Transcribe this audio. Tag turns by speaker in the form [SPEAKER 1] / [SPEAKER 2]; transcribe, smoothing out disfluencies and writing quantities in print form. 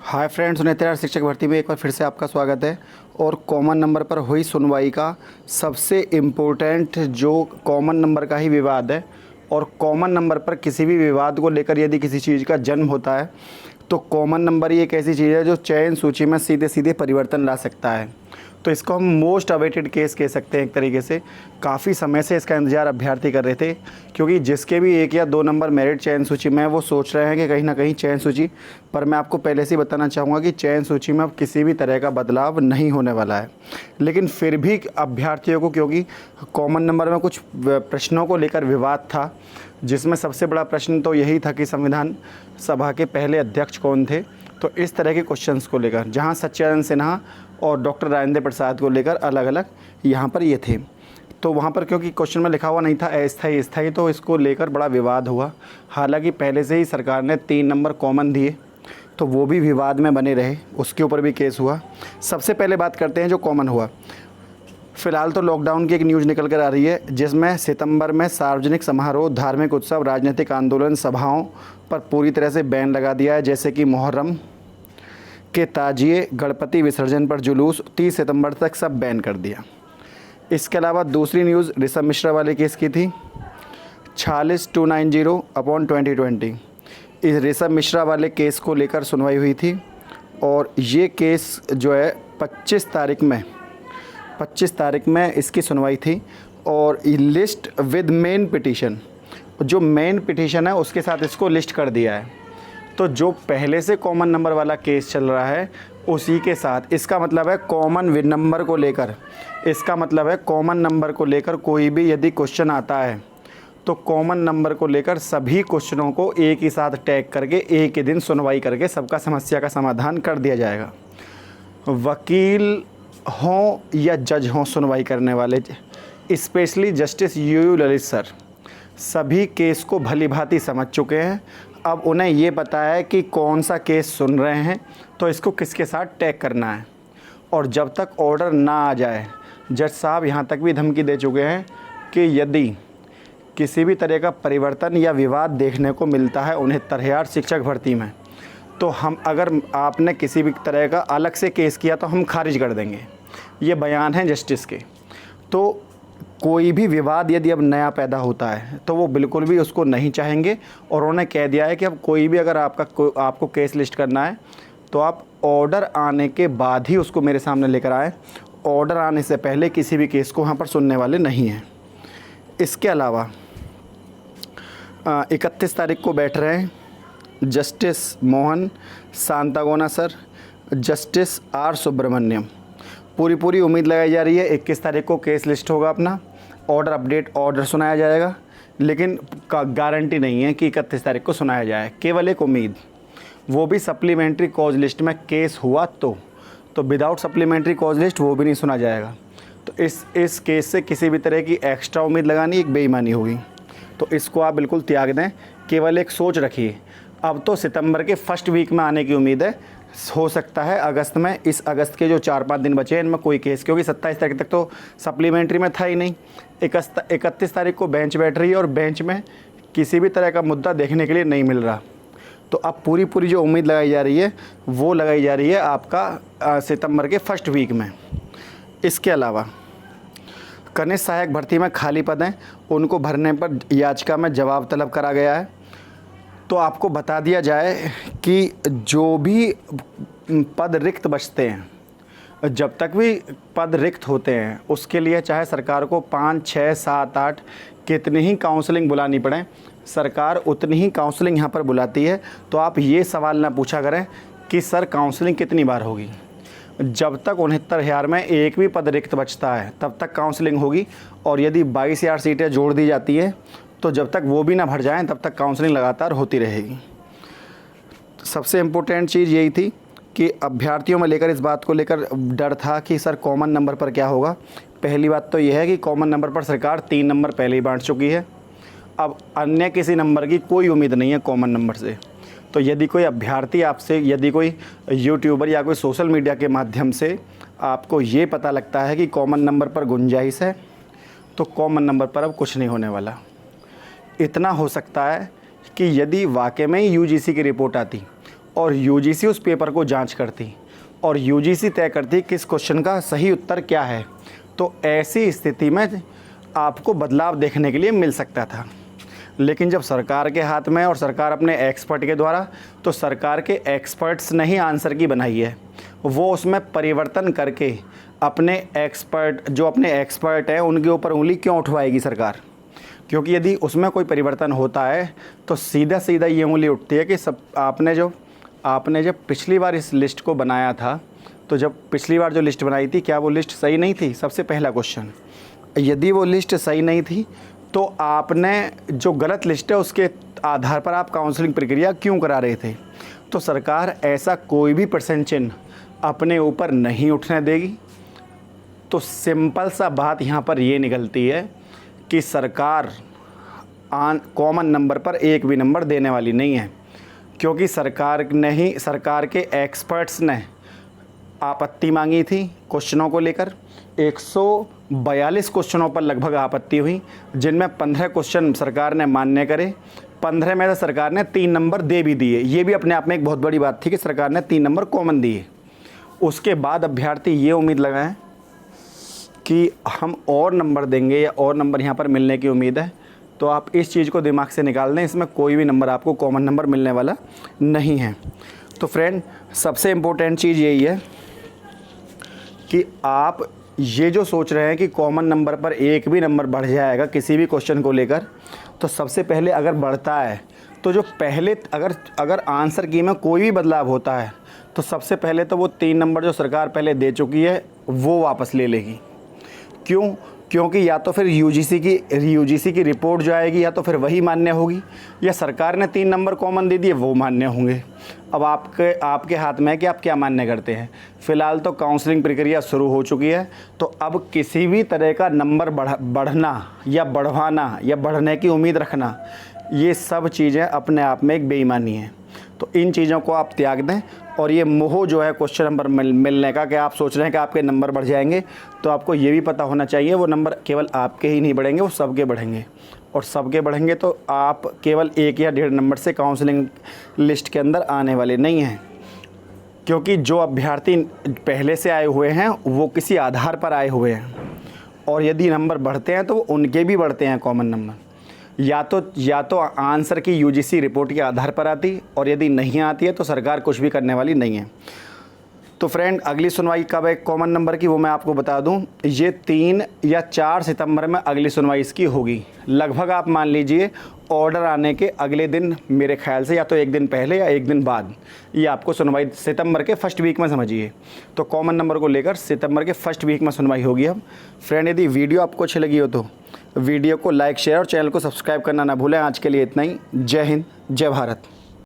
[SPEAKER 1] Hi friends, नेत्र शिक्षक भर्ती में एक बार फिर से आपका स्वागत है। और कॉमन नंबर पर हुई सुनवाई का सबसे इम्पोर्टेंट जो कॉमन नंबर का ही विवाद है, और कॉमन नंबर पर किसी भी विवाद को लेकर यदि किसी चीज़ का जन्म होता है तो कॉमन नंबर ही एक ऐसी चीज़ है जो चयन सूची में सीधे सीधे परिवर्तन ला सकता है। तो इसको हम मोस्ट अवेटेड केस कह सकते हैं एक तरीके से। काफ़ी समय से इसका इंतजार अभ्यर्थी कर रहे थे, क्योंकि जिसके भी 1 या 2 नंबर मेरिट चयन सूची में वो सोच रहे हैं कि कहीं ना कहीं चयन सूची पर, मैं आपको पहले से ही बताना चाहूँगा कि चयन सूची में अब किसी भी तरह का बदलाव नहीं होने वाला है। लेकिन फिर भी अभ्यर्थियों को, क्योंकि कॉमन नंबर में कुछ प्रश्नों को लेकर विवाद था, जिसमें सबसे बड़ा प्रश्न तो यही था कि संविधान सभा के पहले अध्यक्ष कौन थे। तो इस तरह के क्वेश्चंस को लेकर जहां सच्चिदानंद सिन्हा और डॉक्टर राजेंद्र प्रसाद को लेकर अलग अलग यहाँ पर ये थे, तो वहाँ पर क्योंकि क्वेश्चन में लिखा हुआ नहीं था अस्थायी स्थायी, तो इसको लेकर बड़ा विवाद हुआ। हालांकि पहले से ही सरकार ने 3 नंबर कॉमन दिए, तो वो भी विवाद में बने रहे, उसके ऊपर भी केस हुआ। सबसे पहले बात करते हैं जो कॉमन हुआ। फ़िलहाल तो लॉकडाउन की एक न्यूज़ निकल कर आ रही है, जिसमें सितंबर में सार्वजनिक समारोह, धार्मिक उत्सव, राजनीतिक आंदोलन, सभाओं पर पूरी तरह से बैन लगा दिया है, जैसे कि मुहर्रम के ताजिए, गणपति विसर्जन पर जुलूस 30 सितंबर तक सब बैन कर दिया। इसके अलावा दूसरी न्यूज़ ऋषभ मिश्रा वाले केस की थी, 46290/2020। इस ऋषभ मिश्रा वाले केस को लेकर सुनवाई हुई थी, और ये केस जो है 25 तारीख में इसकी सुनवाई थी। और लिस्ट विद मेन पिटीशन, जो मेन पिटीशन है उसके साथ इसको लिस्ट कर दिया है। तो जो पहले से कॉमन नंबर वाला केस चल रहा है उसी के साथ, इसका मतलब है कॉमन नंबर को लेकर, कोई भी यदि क्वेश्चन आता है तो कॉमन नंबर को लेकर सभी क्वेश्चनों को एक ही साथ टैग करके एक ही दिन सुनवाई करके सबका समस्या का समाधान कर दिया जाएगा। वकील हों या जज हों सुनवाई करने वाले, specially justice U Lalit sir, सभी केस को भली भांति समझ चुके हैं। अब उन्हें ये पता है कि कौन सा केस सुन रहे हैं तो इसको किसके साथ टैग करना है। और जब तक ऑर्डर ना आ जाए, जज साहब यहाँ तक भी धमकी दे चुके हैं कि यदि किसी भी तरह का परिवर्तन या विवाद देखने को मिलता है 69,000 शिक्षक भर्ती में, तो हम, अगर आपने किसी भी तरह का अलग से केस किया तो हम खारिज कर देंगे। ये बयान है जस्टिस के। तो कोई भी विवाद यदि अब नया पैदा होता है तो वो बिल्कुल भी उसको नहीं चाहेंगे, और उन्होंने कह दिया है कि अब कोई भी अगर आपको केस लिस्ट करना है तो आप ऑर्डर आने के बाद ही उसको मेरे सामने लेकर आएँ। ऑर्डर आने से पहले किसी भी केस को वहाँ पर सुनने वाले नहीं हैं। इसके अलावा 31 तारीख को बैठ रहे हैं justice Mohan Shantanagoudar sir, justice R Subramaniam. पूरी उम्मीद लगाई जा रही है 21 तारीख को केस लिस्ट होगा अपना, ऑर्डर सुनाया जाएगा, लेकिन गारंटी नहीं है कि 31 तारीख को सुनाया जाए, केवल एक उम्मीद, वो भी सप्लीमेंट्री कॉज लिस्ट में केस हुआ तो विदाउट सप्लीमेंट्री कॉज लिस्ट वो भी नहीं सुना जाएगा। तो इस केस से किसी भी तरह की एक्स्ट्रा उम्मीद लगानी एक बेईमानी होगी, तो इसको आप बिल्कुल त्याग दें। केवल एक सोच रखिए, अब तो सितंबर के फर्स्ट वीक में आने की उम्मीद है, हो सकता है अगस्त में, इस अगस्त के जो 4-5 दिन बचे हैं इनमें कोई केस, क्योंकि 27 तारीख तक तो सप्लीमेंट्री में था ही नहीं। 31 तारीख को बेंच बैठ रही है और बेंच में किसी भी तरह का मुद्दा देखने के लिए नहीं मिल रहा। तो अब पूरी जो उम्मीद लगाई जा रही है वो लगाई जा रही है आपका सितंबर के फर्स्ट वीक में। इसके अलावा कनिष्ठ सहायक भर्ती में खाली पद हैं, उनको भरने पर याचिका में जवाब तलब करा गया है। तो आपको बता दिया जाए कि जो भी पद रिक्त बचते हैं, जब तक भी पद रिक्त होते हैं उसके लिए चाहे सरकार को 5, 6, 7, 8 कितनी ही काउंसलिंग बुलानी पड़े, सरकार उतनी ही काउंसलिंग यहाँ पर बुलाती है। तो आप ये सवाल ना पूछा करें कि सर काउंसलिंग कितनी बार होगी। जब तक 69,000 में एक भी पद रिक्त बचता है तब तक काउंसलिंग होगी, और यदि 22,000 सीटें जोड़ दी जाती हैं तो जब तक वो भी ना भर जाएं तब तक काउंसलिंग लगातार होती रहेगी। सबसे इम्पोर्टेंट चीज़ यही थी कि अभ्यर्थियों में लेकर इस बात को लेकर डर था कि सर कॉमन नंबर पर क्या होगा। पहली बात तो यह है कि कॉमन नंबर पर सरकार 3 नंबर पहले ही बांट चुकी है, अब अन्य किसी नंबर की कोई उम्मीद नहीं है कॉमन नंबर से। तो यदि कोई अभ्यर्थी आपसे, यदि कोई यूट्यूबर या कोई सोशल मीडिया के माध्यम से आपको ये पता लगता है कि कॉमन नंबर पर गुंजाइश है, तो कॉमन नंबर पर अब कुछ नहीं होने वाला। इतना हो सकता है कि यदि वाकई में ही यूजीसी की रिपोर्ट आती और यूजीसी उस पेपर को जांच करती और यूजीसी तय करती किस क्वेश्चन का सही उत्तर क्या है। तो ऐसी स्थिति में आपको बदलाव देखने के लिए मिल सकता था। लेकिन जब सरकार के हाथ में और सरकार अपने एक्सपर्ट के द्वारा, तो सरकार के एक्सपर्ट्स ने ही आंसर की बनाई है। वो उसमें परिवर्तन करके अपने एक्सपर्ट हैं उनके ऊपर उंगली क्यों उठवाएगी सरकार? क्योंकि यदि उसमें कोई परिवर्तन होता है तो सीधा सीधा ये उंगली उठती है कि आपने जब पिछली बार इस लिस्ट को बनाया था, तो जब पिछली बार जो लिस्ट बनाई थी, क्या वो लिस्ट सही नहीं थी? सबसे पहला क्वेश्चन, यदि वो लिस्ट सही नहीं थी तो आपने जो गलत लिस्ट है उसके आधार पर आप काउंसलिंग प्रक्रिया क्यों करा रहे थे? तो सरकार ऐसा कोई भी प्रश्न चिन्ह अपने ऊपर नहीं उठने देगी। तो सिंपल सा बात यहाँ पर ये निकलती है कि सरकार कॉमन नंबर पर एक भी नंबर देने वाली नहीं है, क्योंकि सरकार के एक्सपर्ट्स ने आपत्ति मांगी थी क्वेश्चनों को लेकर। 142 क्वेश्चनों पर लगभग आपत्ति हुई, जिनमें 15 क्वेश्चन सरकार ने मान्य करे। 15 में से सरकार ने 3 नंबर दे भी दिए। ये भी अपने आप में एक बहुत बड़ी बात थी कि सरकार ने 3 नंबर कॉमन दिए। उसके बाद अभ्यर्थी ये उम्मीद लगाएं कि हम और नंबर देंगे या और नंबर यहाँ पर मिलने की उम्मीद है, तो आप इस चीज़ को दिमाग से निकाल दें। इसमें कोई भी नंबर आपको कॉमन नंबर मिलने वाला नहीं है। तो फ्रेंड, सबसे इम्पोर्टेंट चीज़ यही है कि आप ये जो सोच रहे हैं कि कॉमन नंबर पर एक भी नंबर बढ़ जाएगा किसी भी क्वेश्चन को लेकर, तो सबसे पहले अगर बढ़ता है तो जो पहले अगर आंसर की में कोई भी बदलाव होता है तो सबसे पहले तो वो 3 नंबर जो सरकार पहले दे चुकी है वो वापस ले लेगी। क्यों? क्योंकि या तो फिर यूजीसी की रिपोर्ट जो आएगी या तो फिर वही मान्य होगी, या सरकार ने 3 नंबर कॉमन दे दिए वो मान्य होंगे। अब आपके हाथ में है कि आप क्या मान्य करते हैं। फ़िलहाल तो काउंसलिंग प्रक्रिया शुरू हो चुकी है, तो अब किसी भी तरह का नंबर बढ़ना या बढ़वाना या बढ़ने की उम्मीद रखना, ये सब चीज़ें अपने आप में एक बेईमानी है। तो इन चीज़ों को आप त्याग दें। और ये मोह जो है क्वेश्चन नंबर मिलने का, कि आप सोच रहे हैं कि आपके नंबर बढ़ जाएंगे, तो आपको ये भी पता होना चाहिए वो नंबर केवल आपके ही नहीं बढ़ेंगे, वो सबके बढ़ेंगे। और सबके बढ़ेंगे तो आप केवल 1 या 1.5 नंबर से काउंसलिंग लिस्ट के अंदर आने वाले नहीं हैं। क्योंकि जो अभ्यर्थी पहले से आए हुए हैं वो किसी आधार पर आए हुए हैं, और यदि नंबर बढ़ते हैं तो वो उनके भी बढ़ते हैं कॉमन नंबर। या तो आंसर की यूजीसी रिपोर्ट के आधार पर आती, और यदि नहीं आती है तो सरकार कुछ भी करने वाली नहीं है। तो फ्रेंड, अगली सुनवाई कब है कॉमन नंबर की, वो मैं आपको बता दूं। ये 3 या 4 सितंबर में अगली सुनवाई इसकी होगी। लगभग आप मान लीजिए ऑर्डर आने के अगले दिन, मेरे ख्याल से या तो 1 दिन पहले या 1 दिन बाद, ये आपको सुनवाई सितंबर के फर्स्ट वीक में समझिए। तो कॉमन नंबर को लेकर सितंबर के फर्स्ट वीक में सुनवाई होगी। अब फ्रेंड, यदि वीडियो आपको अच्छी लगी हो तो वीडियो को लाइक, शेयर और चैनल को सब्सक्राइब करना ना भूलें। आज के लिए इतना ही। जय हिंद, जय भारत।